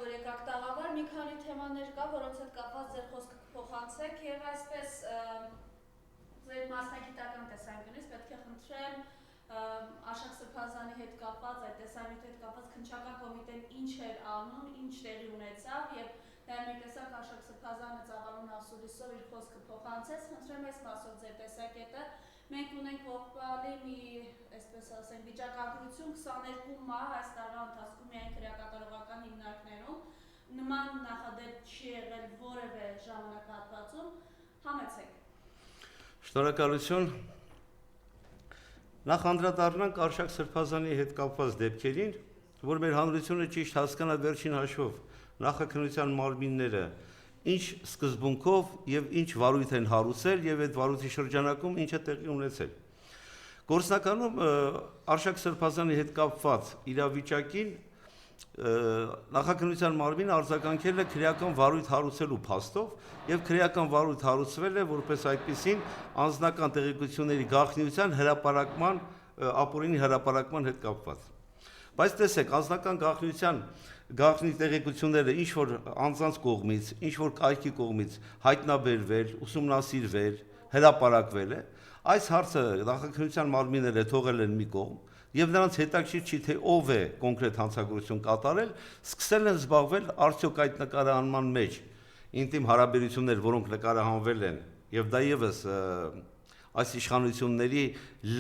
որ եկաք տաղավար, մի քանի թեմաներ կա, որոնց հետ կապված ձեր խոսքը կփոխանցեք եւ այսպես ձեր մասնագիտական տեսանկյունից պետք է խնդրեմ Արշակ Սրբազանի հետ կապված, այդ տեսանյութի հետ կապված քննչական կոմիտեն ինչ էր անում, ինչ տեղի ունեցավ եւ նաեւ մի տեսակ Արշակ Սրբազանը ծավալուն ասուլիսով իր խոսքը փոխանցեց, խնդրեմ այս մասով ձեր տեսակետը մենք ունենք ողբալի մի, այսպես ասենք, վիճակագրություն 22 մահ այս տարվա ընթացքում միայն քրեակատարողական հիմնարկներում նման նախադեպ չի եղել որևէ ժամանակահատվածում, համեցեք։ Շնորհակալություն։ Նախ անդրադառնանք Արշակ Սրբազանի հետ կապված դեպքերին, որ մեր հանրությունը ճիշտ հասկանա վերջին հաշվով նախաքննության մարմինները ինչ սկզբունքով եւ ինչ վարույթ են հարուցել եւ այդ վարույթի շրջանակում ինչ է տեղի ունեցել։ Գործնականում Արշակ Սրբազանի հետ կապված իրավիճակին նախաքննության մարմինը արձագանքել է քրեական վարույթ հարուցելու փաստով եւ քրեական վարույթ հարուցվել է որպես այդպիսին անձնական տեղեկությունների գաղտնիության հրապարակման ապօրինի հրապարակման հետ կապված։ Բայց տեսեք, անձնական գաղտնի տեղեկությունները ինչ որ անձանց կողմից, ինչ որ կայքի կողմից հայտնաբերվել, ուսումնասիրվել, հրապարակվել է, այս հարցը նախաքննության մարմինները թողել են մի կողմ եւ նրանց հետաքրքիր չի թե ով է կոնկրետ հանցագործություն կատարել, սկսել են զբաղվել արդյոք այդ նկարահանման մեջ ինտիմ հարաբերություններ, որոնք նկարահանվել են եւ դա եւս այս իշխանությունների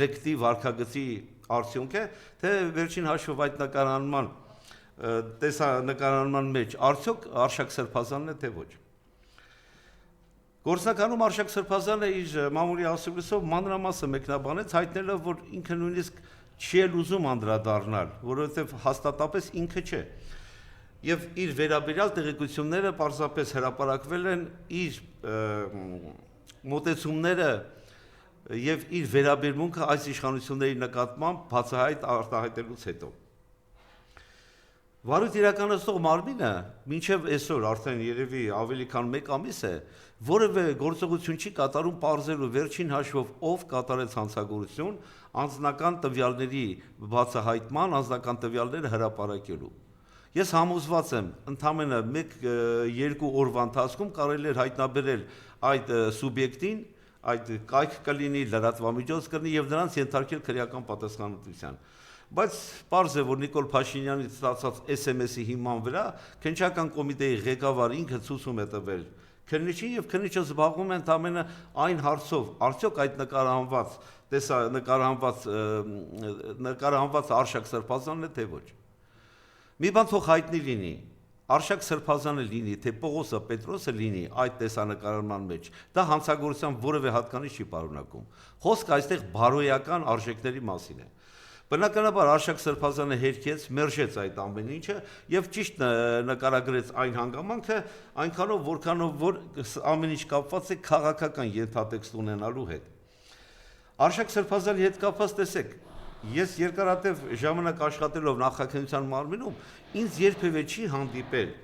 լեկտի վարքագծի արդյունք է, թե վերջին հաշվով այդ նկարահանման մեջ արդյոք Արշակ Սրբազանն է թե ոչ։ Գործնականում Արշակ Սրբազանը իր մամուլի ասուլիսով մանրամասը մեկնաբանեց, հայտնելով, որ ինքը նույնիսկ չի էլ ուզում անդրադառնալ, որովհետև հաստատապես ինքը չէ։ Եվ իր վերաբերյալ տեղեկությունները պարզապես հրապարակվել են իր մոտեցումները եւ իր վերաբերմունքը այս իշխանությունների նկատմամբ բացահայտ արտահայտելուց հետո։ Վարույթ իրականացնող մարմինը մինչև այսօր արդեն երևի ավելի քան 1 ամիս է, որևէ գործողություն չի կատարում պարզելու վերջին հաշվով ով կատարեց հանցագործություն, անձնական տվյալների բացահայտման, անձնական տվյալները հրապարակելու։ Ես համոզված եմ, ընդամենը 1-2 օրվա ընթացքում կարելի է հայտնաբերել այդ սուբյեկտին, այդ կայք կլինի, լրատվամիջոց կլինի եւ նրանց ենթարկել քրեական պատասխանատվության։ Բայց պարզ է, որ Նիկոլ Փաշինյանի ստացած SMS-ի հիման վրա քննչական կոմիտեի ղեկավարը ինքը ցույցում է տվել քննիչին եւ քննիչը զբաղվում է ընդամենը այն հարցով, արդյոք այդ նկարահանված Արշակ Սրբազանն է թե ոչ։ Մի բան թող հայտնի լինի, Արշակ Սրբազանը լինի, թե Պողոսը Պետրոսը լինի այդ տեսանկարման մեջ, դա հանցագործության որևէ հատկանիշ չի պարունակում։ Խոսքը այստեղ բարոյական արժեքների մասին է։ Բնականաբար Արշակ Սրբազանը հերքեց, մերժեց այդ ամեն ինչը եւ ճիշտ նկարագրեց այն հանգամանքը, այնքանով որքանով որ ամեն ինչ կապված է քաղաքական ենթատեքստ ունենալու հետ։ Արշակ Սրբազանի հետ կապված տեսեք, ես երկարատև ժամանակ աշխատելով նախաքննության մարմինում, ինձ երբևէ չի հանդիպել,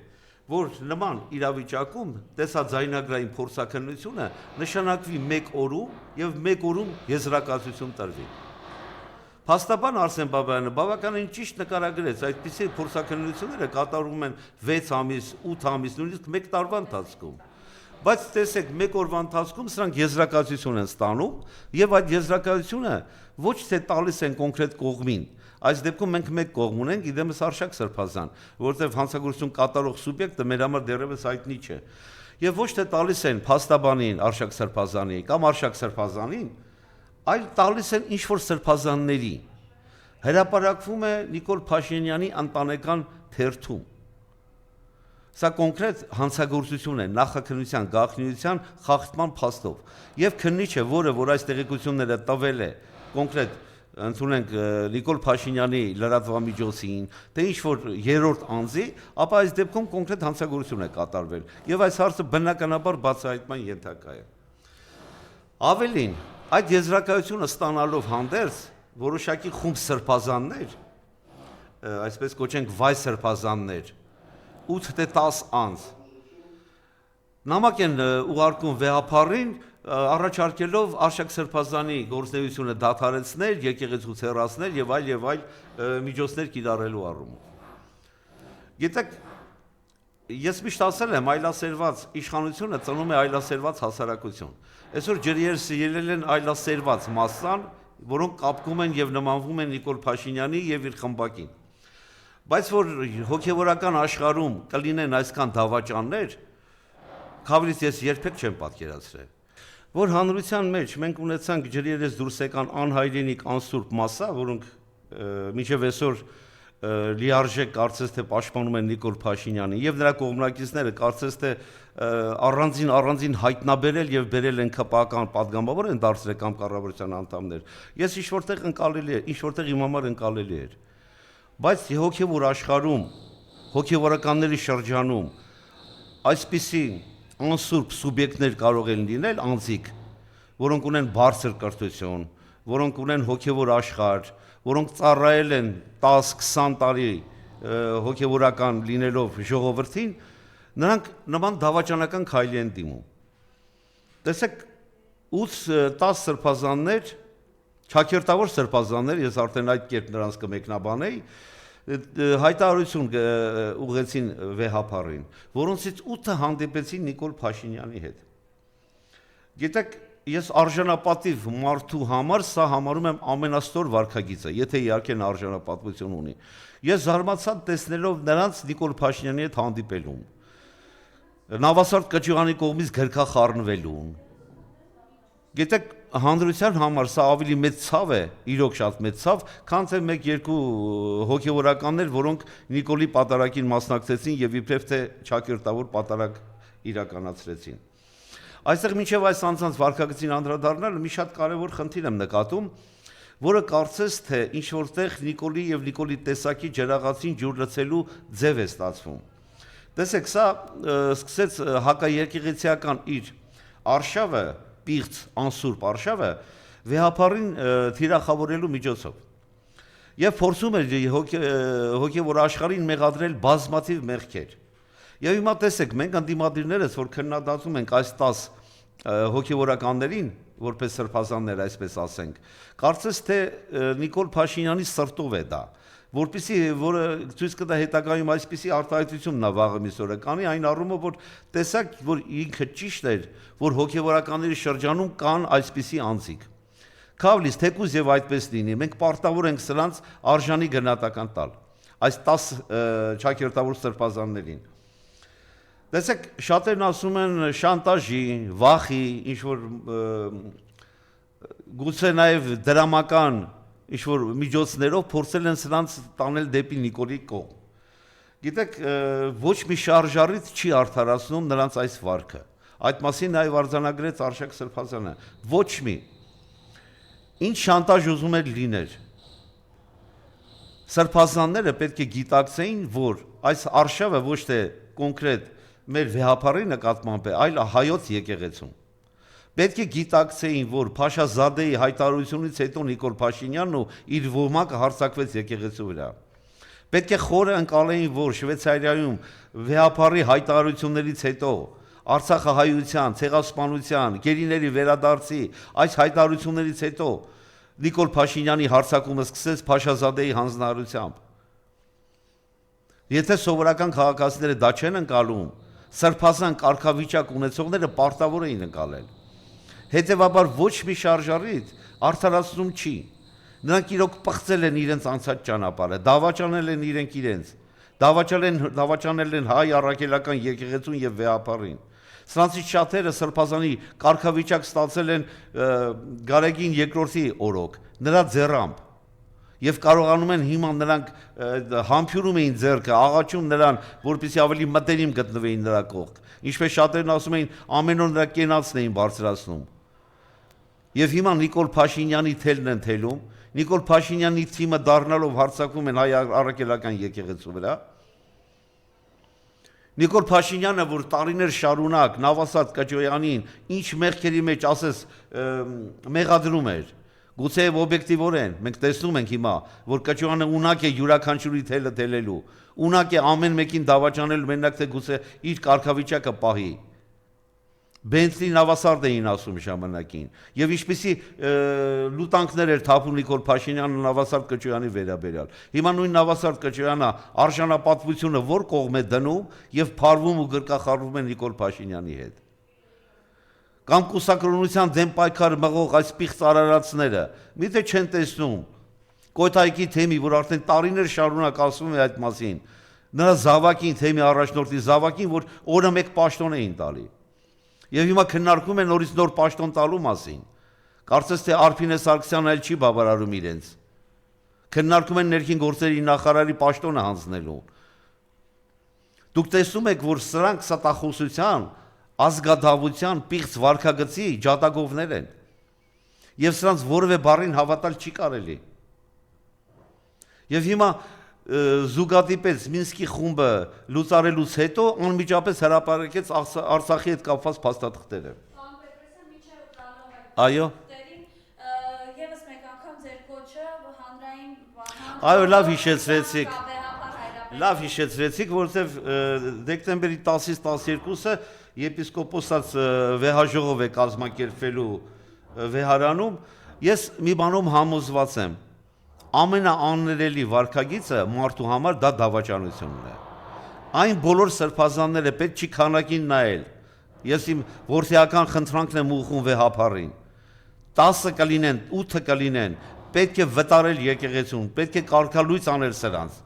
որ նման իրավիճակում տեսաձայնագրային փորձաքննությունը նշանակվի 1 օրում եւ 1 օրում եզրակացություն տրվի։ Փաստաբան Արսեն Բաբայանը բավականին ճիշտ նկարագրեց, այդպիսի փորձաքննությունները կատարվում են 6 ամիս, 8 ամիս, նույնիսկ 1 տարվա ընթացքում։ Բայց տեսեք, 1 օրվա ընթացքում սրանք եզրակացություն են ստանում եւ այդ եզրակացությունը ոչ թե տալիս են կոնկրետ կողմին, այս դեպքում մենք 1 կողմ ունենք, իդեմս Արշակ Սրբազան, որտեղ հանցագործություն կատարող սուբյեկտը մեր համար դեռևս հայտնի չէ։ Եվ ոչ թե տալիս են փաստաբանին Արշակ Սրբազանի կամ Արշակ Սրբազանին, այլ տալիս են ինչ-որ սրբազանների, հրապարակվում է Նիկոլ Փաշինյանի ընտանեկան թերթում։ Սա կոնկրետ հանցագործություն է նախաքննության գաղտնիության խախտման փաստով։ Եվ քննիչը, որը որ այս տեղեկությունները տվել է կոնկրետ ընդունենք Նիկոլ Փաշինյանի լրատվամիջոցին, թե ինչ-որ երրորդ անձի, ապա այս դեպքում կոնկրետ հանցագործություն է կատարվել։ Եվ այս հարցը բնականաբար բացահայտման ենթակա է։ Ավելին, այդ եզրակացությունը ստանալով հանդերձ որոշակի խումբ սրբազաններ, այսպես կոչենք վայ սրբազաններ, 8-10 անձ, նամակ են ուղարկում վեհապարին, առաջարկելով Արշակ Սրբազանի գործունեությունը դադարեցնել, եկեղեցուց հեռացնել եւ այլ միջոցներ կիրառելու առումով։ Գիտեք, Ես միշտ ասել եմ, այլասերված իշխանությունը ծնում է այլասերված հասարակություն։ Այսօր ջրիերս ելել են այլասերված մասսան, որոնք կապկում են եւ նմանվում են Նիկոլ Փաշինյանի եւ իր խմբակին։ Բայց որ հոգեվորական աշխարհում կլինեն այսքան դավաճաններ, Քավլից ես երբեք չեմ պատկերացրել։ Որ հանրության մեջ մենք ունեցանք ջրիերս դուրս եկան անհայրենիք, անսուրբ մասսա, որոնք մինչև այսօր լիարժեք կարծես թե պաշտպանում են Նիկոլ Փաշինյանին եւ նրա կողմնակիցները կարծես թե առանձին հայտնաբերել եւ բերել են ԿՊԱ-կան падգամավոր են դարձրել կամ կառավարության անդամներ։ Ես ինչ որտեղ ընկալելի է, ինչ որտեղ իմ համար ընկալելի էր։ Բայց հոգեվոր աշխարհում, հոգեվորականների շրջանում այսպիսի անսուրբ սուբյեկտներ կարող են լինել անձիկ, որոնք ունեն բարձր կրթություն, որոնք ունեն հոգեվոր աշխարհ, որոնք ծառայել են 10-20 տարի հոգեվորական լինելով ժողովրդին, նրանք նման դավաճանական քայլի են դիմում։ Տեսեք, 8-10 սրբազաններ, ճակերտավոր սրբազաններ, ես արդեն այդ կերպ նրանց կմեկնաբանեի, հայտարարություն ուղղեցին վեհապարին, որոնցից 8-ը հանդիպեցին Նիկոլ Փաշինյանի հետ։ Գիտեք, ես արժանապատիվ մարդու համար սա համարում եմ ամենաստոր վարքագիծը, եթե իհարկե նա արժանապատվություն ունի։ Ես զարմացա տեսնելով նրանց Նիկոլ Փաշինյանի հետ հանդիպելուն, Նավասարդ Կճյուղանի կողմից գրքախառնվելուն։ Գիտեք, հանրության համար սա ավելի մեծ ցավ է, իրոք շատ մեծ ցավ, քան թե 1-2 հոգեվորականներ, որոնք Նիկոլի պատարագին մասնակցեցին եւ իբրև թե ճակերտավոր պատարագ իրականացրեցին։ Այստեղ մինչև այս անձանց վարքագծին անդրադառնալը մի շատ կարևոր խնդիր եմ նկատում, որը կարծես թե ինչ որտեղ Նիկոլի եւ Նիկոլի տեսակի ջրաղացին ջուր լցելու ձև է ստացվում։ Տեսեք, սա սկսեց հակաերկեղեցիական իր արշավը, պիղծ անսուրբ արշավը վեհապարին թիրախավորելու միջոցով։ Եվ փորձում էր հոգեվոր աշխարհին մեղադրել բազմաթիվ մեղքեր։ Եվ հիմա տեսեք, մենք ընդդիմադիրներս, որ քննադատում ենք այս 10 հոգեվորականներին, որպես սրբազաններ, այսպես ասենք, կարծես թե Նիկոլ Փաշինյանի սրտով է դա, որպեսզի որը ցույց կտա հետագայում այսպիսի արտահայտություն նա վաղը միսօրը կանի, այն առումով, որ տեսակ, որ ինքը ճիշտ էր, որ հոգեվորականների շրջանում կան այսպիսի անձիկ։ Քավլիս թեկուզ եւ այդպես լինի, մենք պարտավոր ենք սրանց արժանի գնահատական տալ այս 10 ճակերտավոր սրբազաններին։ Տեսեք, շատերն ասում են շանտաժի, վախի, ինչ որ գուցե նաև դրամական ինչ որ միջոցներով փորձել են սրանց տանել դեպի Նիկոլի կողմ։ Գիտեք, ոչ մի շարժառիթ չի արդարացնում նրանց այս վարքը։ Այդ մասին նաև արձանագրեց Արշակ Սրբազանը։ Ոչ մի։ Ինչ շանտաժ ուզում էր լիներ։ Սրբազանները պետք է գիտակցեին, որ այս արշավը ոչ թե կոնկրետ մեր վեհապարի նկատմամբ է, այլ հայոց եկեղեցում։ Պետք է գիտակցեին, որ Փաշազադեի հայտարարությունից հետո Նիկոլ Փաշինյանն ու իր ոհմակը հարձակվեց եկեղեցու վրա։ Պետք է խորը ընկալեին, որ Շվեյցարիայում վեհապարի հայտարարություններից հետո Արցախահայության, ցեղասպանության, գերիների վերադարձի այս հայտարարություններից հետո Նիկոլ Փաշինյանի հարձակումը սկսեց Փաշազադեի հանձնարարությամբ։ Եթե սովորական քաղաքացիները դա չեն ընկալում, սրբազան կարգավիճակ ունեցողները պարտավոր էին ընկալել։ Հետևաբար ոչ մի շարժառիթ արդարացնում չի։ Նրանք իրոք պղծել են իրենց անցած ճանապարհը, դավաճանել են իրենց, դավաճանել են հայ առաքելական եկեղեցուն եւ վեհապարին։ Սրանցից շատերը սրբազանի կարգավիճակ ստացել են Գարեգին II-ի օրոք, նրա ձեռամբ։ Եվ կարողանում են հիմա նրանք համբյուրում էին ձեռքը, աղաչում նրան, որպեսզի ավելի մտերիմ գտնվեին նրա կողք։ Ինչպես շատերն ասում էին, ամեն օր նրա կենացն էին բարձրացնում։ Եվ հիմա Նիկոլ Փաշինյանի թելն են թելում, Նիկոլ Փաշինյանի թիմը դառնալով հարձակվում են հայ առաքելական եկեղեցու վրա։ Նիկոլ Փաշինյանը, որ տարիներ շարունակ Նավասարդ Կճոյանին ինչ մեղքերի մեջ ասես մեղադրում էր, գուցե օբյեկտիվորեն մենք տեսնում ենք հիմա, որ Կճոյանը ունակ է յուրաքանչյուրի թելը թելելու, ունակ է ամեն մեկին դավաճանել մենակ թե գուցե իր կարգավիճակը պահի։ Բենթլի նավասարդ էին ասում ժամանակին, եւ ինչպիսի լուտանքներ էր թափում Նիկոլ Փաշինյանը նավասարդ Կճոյանի վերաբերյալ։ Հիմա նույն նավասարդ Կճոյանը արժանապատվությունը որ կողմ է դնում եւ փարվում ու գրկախառվում է Նիկոլ Փաշինյանի հետ։ Կամ կուսակրոնության դեմ պայքար մղող այս պիղծ արարածները միթե չեն տեսնում Կոյթայքի թեմի, որ արդեն տարիներ շարունակ ասվում է այդ մասին, նրա զավակին, թեմի առաջնորդի զավակին, որ օրը մեկ պաշտոն էին տալի։ Եվ հիմա քննարկում են նորից նոր պաշտոն տալու մասին։ Կարծես թե Արփինե Սարգսյանն այլ չի բավարարում իրենց։ Քննարկում են ներքին գործերի նախարարի պաշտոնը հանձնելու։ Դուք տեսնում եք, որ սրանք ստախոսության, ազգադավության, պիղծ վարքագծի ջատագովներ են։ Եվ սրանց որևէ բառին հավատալ չի կարելի։ Եվ հիմա զուգադիպեց Մինսկի խումբը լուծարելուց հետո անմիջապես հրապարակեց Արցախի հետ կապված փաստաթղթերը։ Այո։ Եվս մեկ անգամ ձեր կոչը հանրային Այո, լավ հիշեցրեցիք։ Լավ հիշեցրեցիք, որովհետև դեկտեմբերի 10-ից 12-ը եպիսկոպոսած վեհաժողով է կազմակերպվելու վեհարանում, ես մի բանում համոզված եմ, ամենաաններելի վարքագիծը մարդու համար դա դավաճանությունն է։ Այն բոլոր սրբազանները պետք չի քանակին նայել։ Ես իմ որդիական խնդրանքն եմ ուղղում վեհապարին։ 10 կլինեն, 8 կլինեն, պետք է վտարել եկեղեցուն, պետք է կարգալույծ անել սրանց։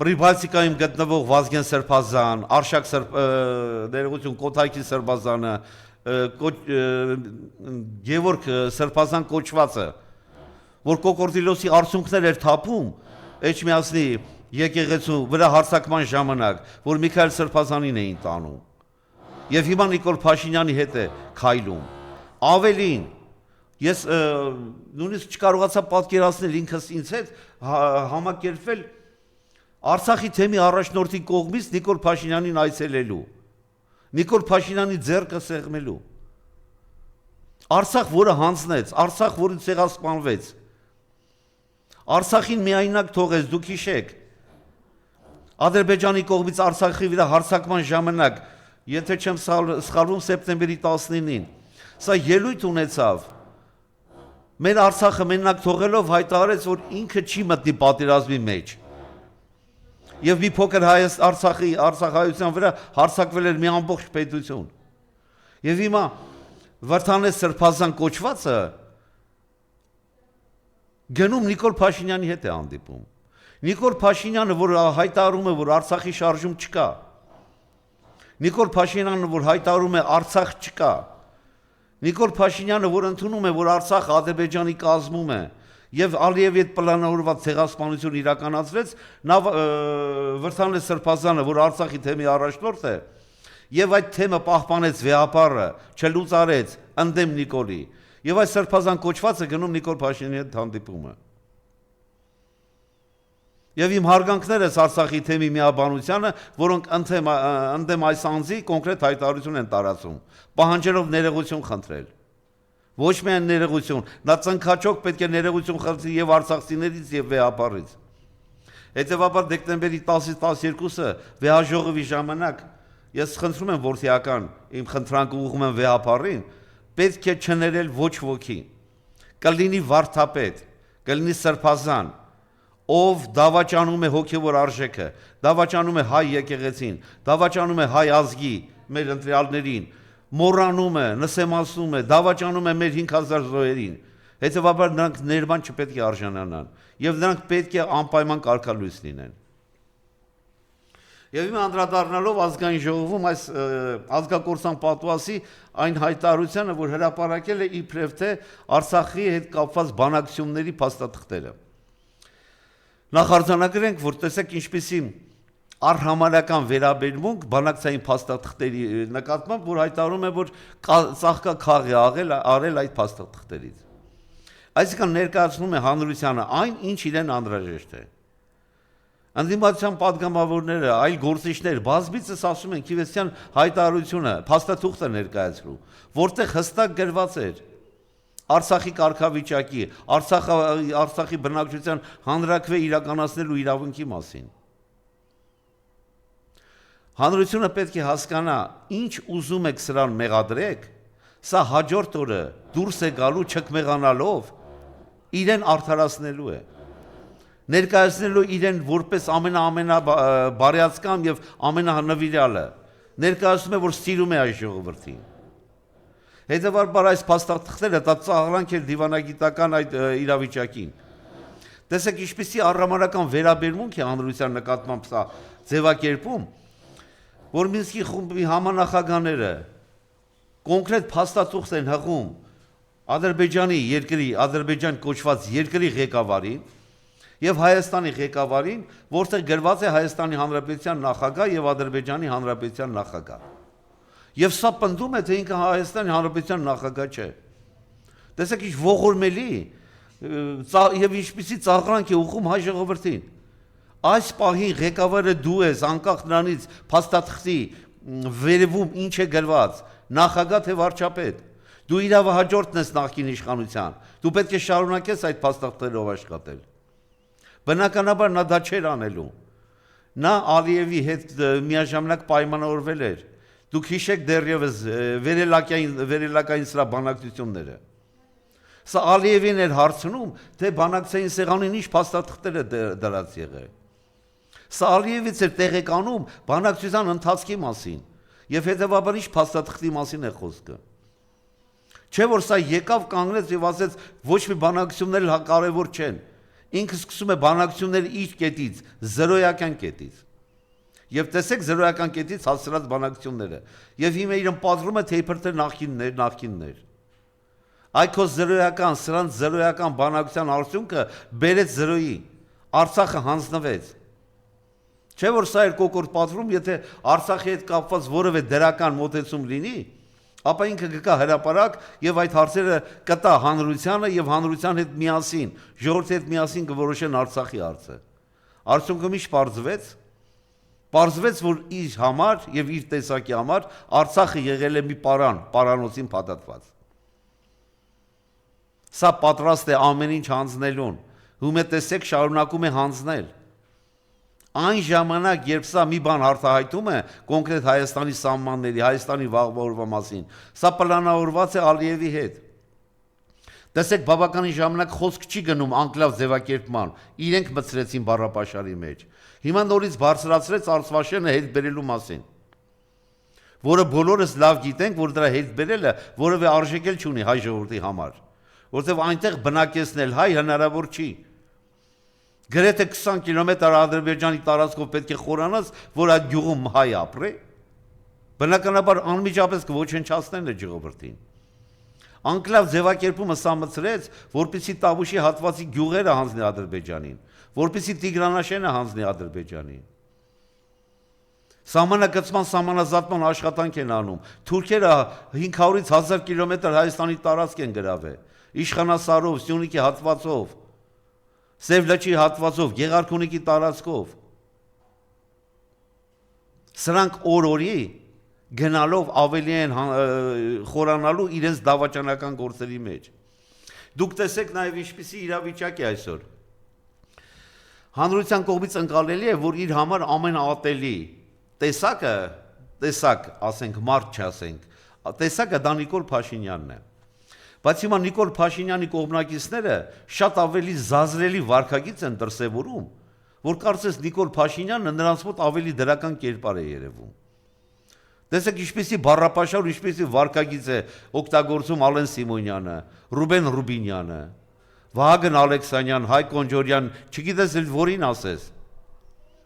Պրիբալտիկայում գտնվող Վազգեն սրբազան, Արշակ ներողություն Կոթայքի սրբազանը, Գևորգ սրբազան կոչվածը, որ Կոկորդիլոսի արցունքներ էր թափում Էջմիածնի եկեղեցու վրա հարձակման ժամանակ, որ Միքայել Սրբազանին էին տանում։ Եվ հիմա Նիկոլ Փաշինյանի հետ է քայլում։ Ավելին, ես նույնիսկ չկարողացա պատկերացնել ինքս ինձ հետ համակերպվել Արցախի թեմի առաջնորդի կողմից Նիկոլ Փաշինյանին այցելելու, Նիկոլ Փաշինյանի ձեռքը սեղմելու։ Արցախ, որը հանձնեց, Արցախ, որը ցեղասպանվեց, Արցախին միայնակ թողեց, դուք հիշեք։ Ադրբեջանի կողմից Արցախի վրա հարձակման ժամանակ, եթե չեմ սխալվում, սեպտեմբերի 19-ին, սա ելույթ ունեցավ։ Մեր Արցախը մենակ թողելով հայտարարեց, որ ինքը չի մտնի պատերազմի մեջ։ Եվ մի փոքր Արցախայության վրա հարձակվել էր մի ամբողջ պետություն։ Եվ հիմա Վրթանես Սրբազան կոչվածը գնում Նիկոլ Փաշինյանի հետ է հանդիպում։ Նիկոլ Փաշինյանը, որ հայտարարում է, որ Արցախի շարժում չկա։ Նիկոլ Փաշինյանը, որ հայտարարում է Արցախ չկա։ Նիկոլ Փաշինյանը, որ ընդունում է, որ Արցախը Ադրբեջանի կազմում է, եւ Ալիևի հետ պլանավորված ցեղասպանություն իրականացրեց, նա Վրթանես Սրբազանը, որ Արցախի թեմի առաջնորդ է, եւ այդ թեմը պահպանեց վեհապարը, չլուծարեց ընդդեմ Նիկոլի։ Եվ այս Սրբազան կոչվածը գնում Նիկոլ Փաշինյանի հետ հանդիպումը։ Եվ իմ հարգանքներս Արցախի թեմի միաբանությանը, որոնք ընդդեմ այս անձի կոնկրետ հայտարարություն են տարածում, պահանջելով ներողություն խնդրել։ Ոչ միայն ներողություն, նա ծնքաչոք պետք է ներողություն խնդրի եւ արցախցիներից եւ վեհապարից։ Հետևաբար դեկտեմբերի 10-ից 12-ը վեհաժողովի ժամանակ ես խնդրում եմ որդիական իմ խնդրանքը ուղղում եմ վեհապարին, պետք է չներել ոչ ոքի։ Կլինի վարդապետ, կլինի սրբազան, ով դավաճանում է հոգևոր արժեքը, դավաճանում է հայ եկեղեցին, դավաճանում է հայ ազգի, մեր ընտրյալներին, մոռանում է, նսեմացնում է, դավաճանում է մեր 5000 զոհերին։ Հետևաբար նրանք ներման չպետք է արժանանան եւ նրանք պետք է անպայման կարգալույծ լինեն։ Եվ հիմա անդրադառնալով ազգային ժողովում այս ազգակործան պատուասի այն հայտարարությանը, որ հրապարակել է իբրև թե Արցախի հետ կապված բանակցությունների փաստաթղթերը։ Նախ արձանագրենք, որ տեսեք ինչպիսի առհամարական վերաբերմունք բանակցային փաստաթղթերի նկատմամբ, որ հայտարարում է, որ ծաղկա քաղ է արել այդ փաստաթղթերից։ Այսինքն ներկայացնում է հանրությանը այն, ինչ իրեն անհրաժեշտ է։ Անդիմացիան պատգամավորները, այլ գործիչներ բազմիցս ասում են Քիվեսյան հայտարարությունը, փաստաթուղթը ներկայացրու, որտեղ հստակ գրված էր Արցախի կարգավիճակի, Արցախի բնակչության հանրաքվե իրականացնելու իրավունքի մասին։ Հանրությունը պետք է հասկանա, ինչ ուզում եք սրան մեղադրեք, սա հաջորդ օրը դուրս է գալու չկմեղանալով, իրեն արդարացնելու է, ներկայացնելու իրեն որպես ամենաբարյացկամ եւ ամենանվիրյալը, ներկայացնում է, որ սիրում է այս ժողովրդին։ Հետևաբար այս փաստաթղթերը դա ծաղրանք էր դիվանագիտական այդ իրավիճակին։ Տեսեք, ինչպիսի առհամարական վերաբերմունք է հանրության նկատմամբ սա ձևակերպում, որ Մինսկի խումբի համանախագահները կոնկրետ փաստաթուղթ են հղում Ադրբեջան կոչված երկրի ղեկավարին եւ Հայաստանի ղեկավարին, որտեղ գրված է Հայաստանի Հանրապետության նախագահ եւ Ադրբեջանի Հանրապետության նախագահ։ Եվ սա պնդում է, թե ինքը Հայաստանի Հանրապետության նախագահ չէ։ Տեսեք, ինչ ողորմելի եւ ինչպիսի ծաղրանք է ուղղում հայ ժողովրդին։ Այս պահին ղեկավարը դու ես, անկախ նրանից փաստաթղթի վերևում ինչ է գրված, նախագահ թե վարչապետ։ Դու իրավահաջորդն ես նախկին իշխանության։ Դու պետք է շարունակես այդ փաստաթղթերով աշխատել։ Բնականաբար նա դա չէր անելու։ Նա Ալիևի հետ միաժամանակ պայմանավորվել էր։ Դուք հիշեք դեռևս վերելակային սրա բանակցությունները։ Սա Ալիևին էր հարցնում, թե բանակցային սեղանին ինչ փաստաթղթեր է դրած եղել։ Սա Ալիևից էր տեղեկանում բանակցության ընթացքի մասին, եւ հետեւաբար ինչ փաստաթղթի մասին է խոսքը։ Չէ՞ որ սա եկավ կանգնեց եւ ասեց ոչ մի բանակցություններ կարևոր չեն։ Ինքը սկսում է բանակցությունները իր կետից, զրոյական կետից։ Եվ տեսեք զրոյական կետից հասցրած բանակցությունները։ Եվ հիմա իրեն պատրում է թե իբր թե նախկիններ։ Այքո սրանց զրոյական բանակցության արդյունքը բերեց զրոյի։ Արցախը հանձնվեց։ Չէ՞ որ սա էր կոկորտ պատրում, եթե Արցախի հետ կապված որևէ դրական մոտեցում լինի, ապա ինքը կգա հրապարակ եւ այդ հարցերը կտա հանրությանը եւ հանրության հետ միասին, ժողովրդի հետ միասին կորոշեն Արցախի հարցը։ Արդյունքում ինչ պարզվեց։ Պարզվեց, որ իր համար եւ իր տեսակի համար Արցախը եղել է մի պարանոցին փաթաթված։ Սա պատրաստ է ամեն ինչ հանձնելուն։ Ում է տեսեք շարունակում է հանձնել։ Այն ժամանակ, երբ սա մի բան արտահայտում է կոնկրետ Հայաստանի սահմանների, Հայաստանի վաղվա օրվա մասին, սա պլանավորված է Ալիևի հետ։ Տեսեք, բավականին ժամանակ խոսք չի գնում անկլավ ձևակերպման, իրենք մտցրեցին բառապաշարի մեջ։ Հիմա նորից բարձրացրեց Արցվաշենը հետ բերելու մասին, որը բոլորս լավ գիտենք, որ դրա հետ բերելը որևէ արժեք չունի հայ ժողովրդի համար, որովհետև այնտեղ բնակեցնել հայ հնարավոր չի։ Գրեթե 20 կիլոմետր Ադրբեջանի տարածքով պետք է խորանաս, որ այդ գյուղում հայ ապրի։ Բնականաբար անմիջապես կոչնչացնեն է ժողովրդին։ Անկլավ ձևակերպումը սա մտցրեց, որպեսզի Տավուշի հատվածի գյուղերը հանձնի Ադրբեջանին, որպեսզի Տիգրանաշենը հանձնի Ադրբեջանին։ Սահմանագծման սահմանազատման աշխատանք են անում։ Թուրքերը 500-ից 1000 կիլոմետր Հայաստանի տարածք են գրավել, Իշխանասարով, Սյունիքի հատվածով, Սև լճի հատվածով, Գեղարքունիքի տարածքով։ Սրանք օր-օրի գնալով ավելի են խորանալու իրենց դավաճանական գործերի մեջ։ Դուք տեսեք նաև ինչպիսի իրավիճակ է այսօր։ Հանրության կողմից ընկալելի է, որ իր համար ամենաատելի տեսակ, ասենք, մարդ չասենք, տեսակը դա Նիկոլ Փաշինյանն է։ Բայց հիմա Նիկոլ Փաշինյանի կողմնակիցները շատ ավելի զազրելի վարքագիծ են դրսևորում, որ կարծես Նիկոլ Փաշինյանը նրանց մոտ ավելի դրական կերպար է երևում։ Տեսեք ինչպիսի բառապաշար ու ինչպիսի վարքագիծ է օգտագործում Ալեն Սիմոնյանը, Ռուբեն Ռուբինյանը, Վահագն Ալեքսանյան, Հայկ Կոնջորյան, չգիտես որին ասես։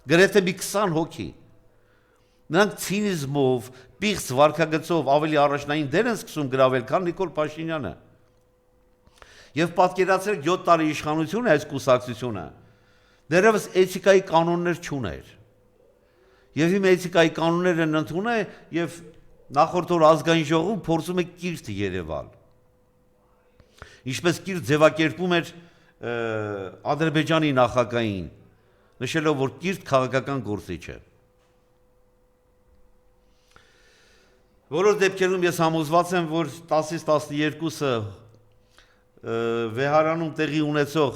Գրեթե մի 20 հոգի։ Նրանք ցինիզմով, պիղծ վարքագծով ավելի առաջնային դեր են սկսում գրավել, քան Նիկոլ Փաշինյանը։ Եվ պատկերացրեք 7 տարի իշխանություն է այս կուսակցությունը, դեռևս էթիկայի կանոններ չուներ։ Եվ հիմա էթիկայի կանոններ են ընդունել եւ նախորդ օր ազգային ժողովում փորձում է կիրթ երևալ։ Ինչպես կիրթ ձևակերպում էր Ադրբեջանի նախագահին, նշելով, որ կիրթ քաղաքական գործիչ է։ Որոշ դեպքերում ես համոզված եմ, որ 10-ից 12-ը վեհարանում տեղի ունեցող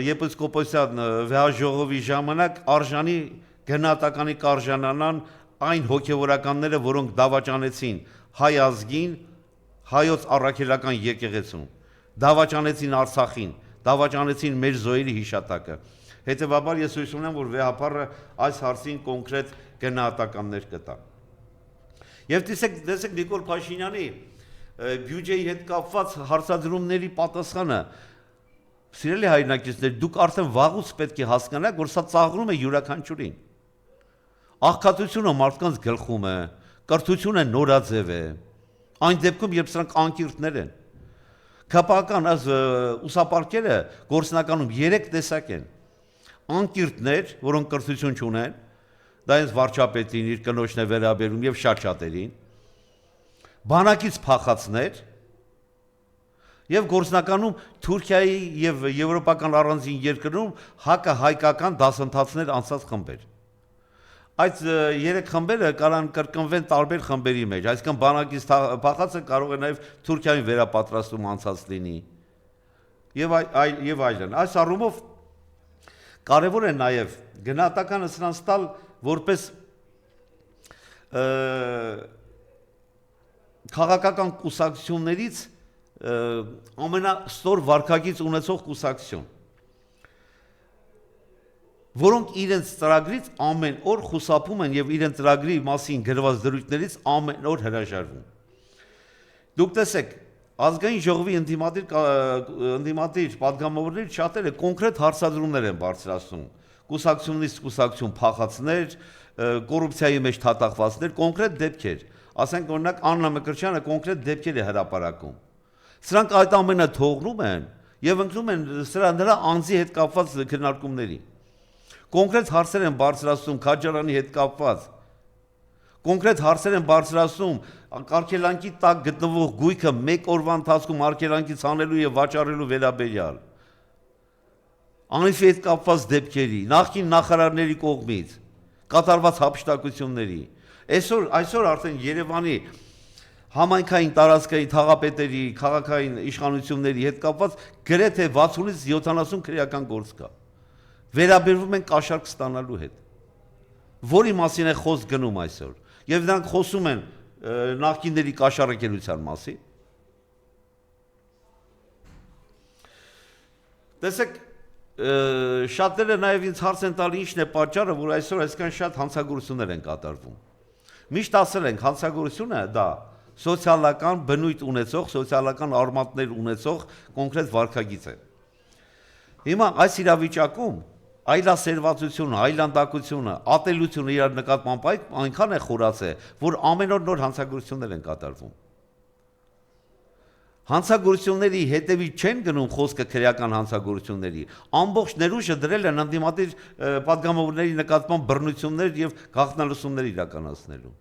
եպիսկոպոսյան վեհաժողովի ժամանակ արժանի գնահատականի կարժանանան այն հոգևորականները, որոնք դավաճանեցին հայ ազգին, հայոց առաքելական եկեղեցուն, դավաճանեցին Արցախին, դավաճանեցին մեր զոհերի հիշատակը։ Հետևաբար ես հույս ունեմ, որ վեհապարը այս հարցին կոնկրետ գնահատականներ կտա։ Եվ տեսեք Նիկոլ Փաշինյանի բյուջեի հետ կապված հարցադրումների պատասխանը, սիրելի հայրենակիցներ, դուք արդեն վաղուց պետք է հասկանաք, որ սա ծաղրում է յուրաքանչյուրին։ Աղքատությունը մարդկանց գլխում է, կրթությունը նորաձև է, այն դեպքում, երբ սրանք անկիրտներ են։ Քապական ուսապարկերը գործնականում 3 տեսակ են։ Անկիրտներ, որոնք կրթություն չունեն, դա հենց վարչապետին, իր կնոջն է վերաբերում եւ շատ-շատերին, բանակից փախածներ եւ գործնականում Թուրքիայի եւ եվրոպական առանձին երկրներում հակահայկական դասընթացներ անցած խմբեր։ Այդ 3 խմբերը կարան կրկնվեն տարբեր խմբերի մեջ, այսինքն բանակից փախածը կարող է նաեւ Թուրքիային վերապատրաստում անցած լինի եւ այլն։ Այս առումով կարևոր է նաեւ գնահատականը սրանց տալ որպես քաղաքական կուսակցություններից ամենաստոր վարքագիծ ունեցող կուսակցություն, որոնք իրենց ծրագրից ամեն օր խուսափում են եւ իրենց ծրագրի մասին գրված դրույթներից ամեն օր հրաժարվում։ Դուք տեսեք, ազգային ժողովի ընդդիմադիր պատգամավորների շատերը կոնկրետ հարցադրումներ են բարձրացնում, կուսակցությունից կուսակցություն փախածներ, կոռուպցիայի մեջ թաթախվածներ, կոնկրետ դեպքեր, ասենք օրինակ Աննա Մկրտչյանը կոնկրետ դեպքեր է հրապարակում։ Սրանք այդ ամենը թողնում են եւ ընկնում են նրա անձի հետ կապված քննարկումների։ Կոնկրետ հարցեր են բարձրացնում Քաջարյանի հետ կապված։ Կոնկրետ հարցեր են բարձրացնում արգելանքի տակ գտնվող գույքը 1 օրվա ընթացքում արգելանքից հանելու եւ վաճառելու վերաբերյալ։ Անիվի հետ կապված դեպքերի, նախկին նախարարների կողմից կատարված հափշտակությունների։ Այսօր արդեն Երևանի համայնքային տարածքային թաղապետերի, քաղաքային իշխանությունների հետ կապված գրեթե 60-ից 70 քրեական գործ կա։ Վերաբերվում են կաշառք ստանալու հետ, որի մասին է խոսք գնում այսօր, եւ նրանք խոսում են նախկինների կաշառակերության մասին։ Տեսեք, շատերը նաեւ ինձ հարց են տալի ինչն է պատճառը, որ այսօր այսքան շատ հանցագործություններ են կատարվում։ Միշտ ասել ենք, հանցագործությունը դա սոցիալական բնույթ ունեցող, սոցիալական արմատներ ունեցող կոնկրետ վարքագիծ է։ Հիմա այս իրավիճակում այլասերվածությունը, այլանդակությունը, ատելությունը իրար նկատմամբ այնքան է խորացել, որ ամեն օր նոր հանցագործություններ են կատարվում։ Հանցագործությունների հետևից չեն գնում խոսքը քրեական հանցագործությունների, ամբողջ ներուժը դրել են ընդդիմադիր պատգամավորների նկատմամբ բռնություններ եւ գաղտնալսումներ իրականացնելու։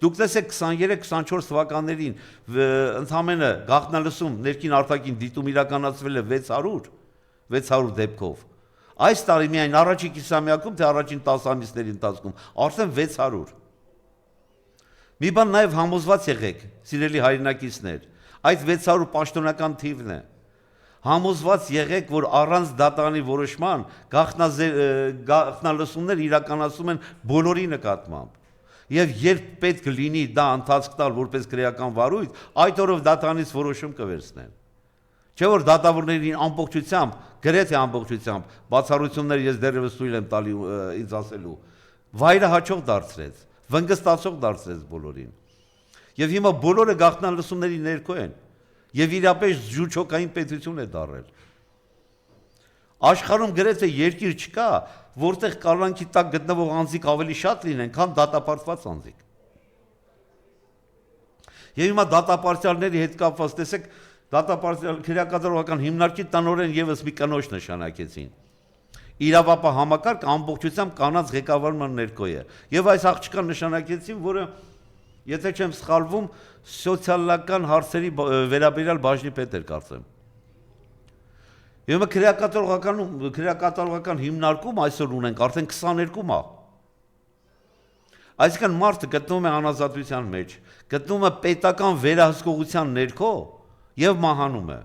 Դուք տեսեք 23-24 թվականներին ընդամենը գաղտնալսում ներքին արտաքին դիտում իրականացվել է 600 դեպքով։ Այս տարի միայն առաջին կիսամյակում թե առաջին 10 ամիսների ընթացքում արդեն 600։ Մի բան նաեւ համոզված եղեք, սիրելի հայրենակիցներ, այդ 600 պաշտոնական թիվն է։ Համոզված եղեք, որ առանց դատարանի որոշման գաղտնալսումներ իրականացում են բոլորի նկատմամբ։ Եվ երբ պետք լինի դա ընթացք տալ որպես քրեական վարույթ, այդ օրով դատարանից որոշում կվերցնեն։ Չէ՞ որ դատավորներին ամբողջությամբ, գրեթե ամբողջությամբ բացառություններ ես դեռևս թույլ եմ տալի ինձ ասելու, վայրը հաճող դարձրեց, վնգստացող դարձրեց բոլորին։ Եվ հիմա բոլորը գաղտնալսումների ներքո են, եւ իրապես ժուչոկային պետություն է դարել։ Աշխարհում գրեթե երկիր չկա, որտեղ կալանքի տակ գտնվող անձիկ ավելի շատ լինեն, քան դատապարտված անձիկ։ Եվ հիմա դատապարտյալների հետ կապված տեսեք, դատապարտյալ քրեակատարողական հիմնարկի տնօրեն եւս մի կնոջ նշանակեցին։ Իրավապահ համակարգ ամբողջությամբ կանանց ղեկավարման ներքո է։ Եվ այս աղջկան նշանակեցին, որը եթե չեմ սխալվում, սոցիալական հարցերի վերաբերյալ բաժնի պետ էր կարծեմ։ Եվ քրեակատարողական հիմնարկում այսօր ունենք արդեն 22 մահ։ Այսինքն մարդը գտնվում է անազատության մեջ, գտնվում է պետական վերահսկողության ներքո եւ մահանում է,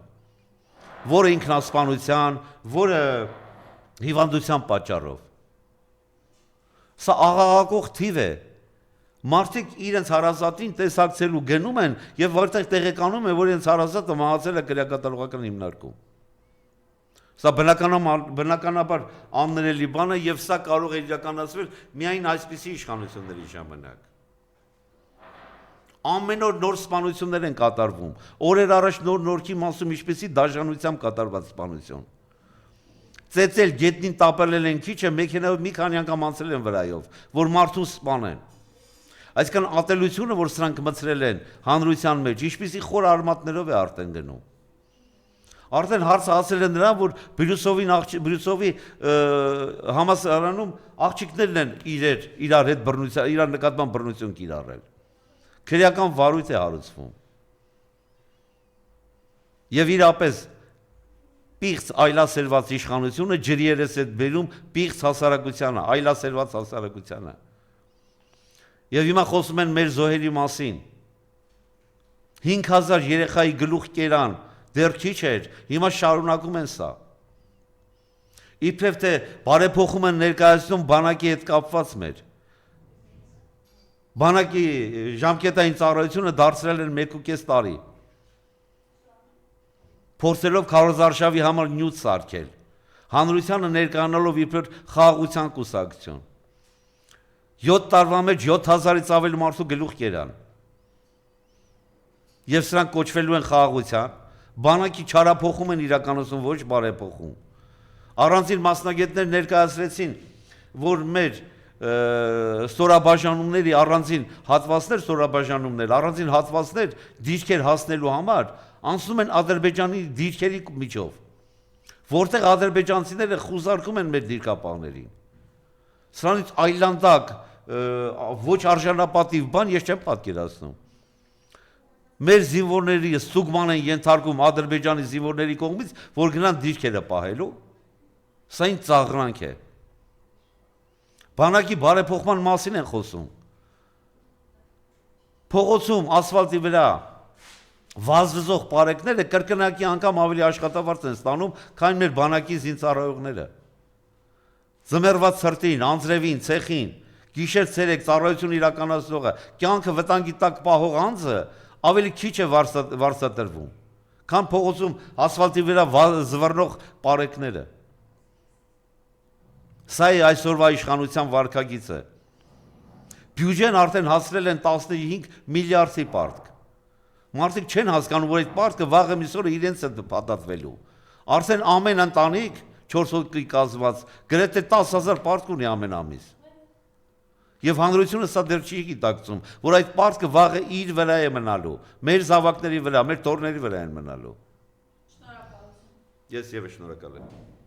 որը ինքնասպանության, որը հիվանդության պատճառով։ Սա աղաղակող թիվ է, Մարդիկ իրենց հարազատին տեսակցելու գնում են եւ որտեղ տեղեկանում են, որ իրենց հարազատը մահացել է քրեակատարողական հիմնարկում։ Սա բնականաբար աններելի բան է եւ սա կարող է իրականացվել միայն այսպիսի իշխանությունների ժամանակ։ Ամեն օր նոր սպանություններ են կատարվում։ Օրեր առաջ նորքի մասում ինչպեսի դաժանությամբ կատարված սպանություն։ Ծեծել գետնին տապալել են քիչը, մեքենայով մի քանի անգամ անցել են վրայով, որ մարդուն սպանեն։ Այսինքն ատելությունը, որ սրանք մցրել են հանրության մեջ, ինչպեսի խոր արմատներով է արդեն գնում։ Արդեն հարցը հասել է նրան, որ Բրյուսովի համալսարանում աղջիկներն են իրար հետ բռնություն, իրար նկատմամբ բռնություն կիրառել։ Քրեական վարույթ է հարուցվում։ Եվ իրապես պիղծ այլասերված իշխանությունը ջրի երես է բերում պիղծ հասարակությանը, այլասերված հասարակությանը։ Եվ հիմա խոսում են մեր զոհերի մասին։ 5000 երեխայի գլուխ կերան, դեռ քիչ էր, հիմա շարունակում են սա։ Իբրև թե բարեփոխում են ներկայացնում բանակի հետ կապված մեր։ Բանակի ժամկետային ծառայությունը դարձրել են 1.5 տարի։ Փորձելով քարոզարշավի համար նյութ սարքել։ Հանրությանը ներկայանալով իբր խաղաղության կուսակցություն։ 7 տարվա մեջ 7000-ից ավել մարդու գլուխ կերան։ Եվ սրանք կոչվելու են խաղաղության, բանակի չարափոխում են իրականացում, ոչ բարեփոխում։ Առանձին մասնագետներ ներկայացրեցին, որ մեր ստորաբաժանումների առանձին հատվածներ դիրքեր հասնելու համար անցնում են Ադրբեջանի դիրքերի միջով, որտեղ ադրբեջանցիները խուզարկում են մեր դիրքապահներին։ Սրանից այլանդակ ոչ արժանապատիվ բան ես չեմ պատկերացնում։ Մեր զինվորների ստուգման են ենթարկում Ադրբեջանի զինվորների կողմից, որ գնան դիրքերը պահելու։ Սա ինձ ծաղրանք է։ Բանակի բարեփոխման մասին են խոսում։ Փողոցում, ասֆալտի վրա վազվզող պարեկները կրկնակի անգամ ավելի աշխատավարձ են ստանում, քան մեր բանակի զինծառայողները։ Ձմեռվա ցրտին, անձրևին, ցեխին, գիշեր-ցերեկ ծառայություն իրականացնողը, կյանքը վտանգի տակ պահող անձը ավելի քիչ է վարձատրվում, քան փողոցում ասֆալտի վրա զվռնող պարեկները։ Սա է այսօրվա իշխանության վարքագիծը։ Բյուջեն արդեն հասրել են 15 միլիարդի պարտք։ Մարդիկ չեն հասկանում, որ այդ պարտքը վաղը միսօրը իրենց է փաթաթվելու։ Արդեն ամեն ընտանիք 4 հոգի կազմված գրեթե 10000 պարտք ունի ամեն ամիս։ Եվ հանրությունը սա դեռ չի գիտակցում, որ այդ պարտքը վաղը իր վրա է մնալու, մեր զավակների վրա, մեր տորների վրա են մնալու։ Շնորհակալություն։ Ես եւս շնորհակալ եմ։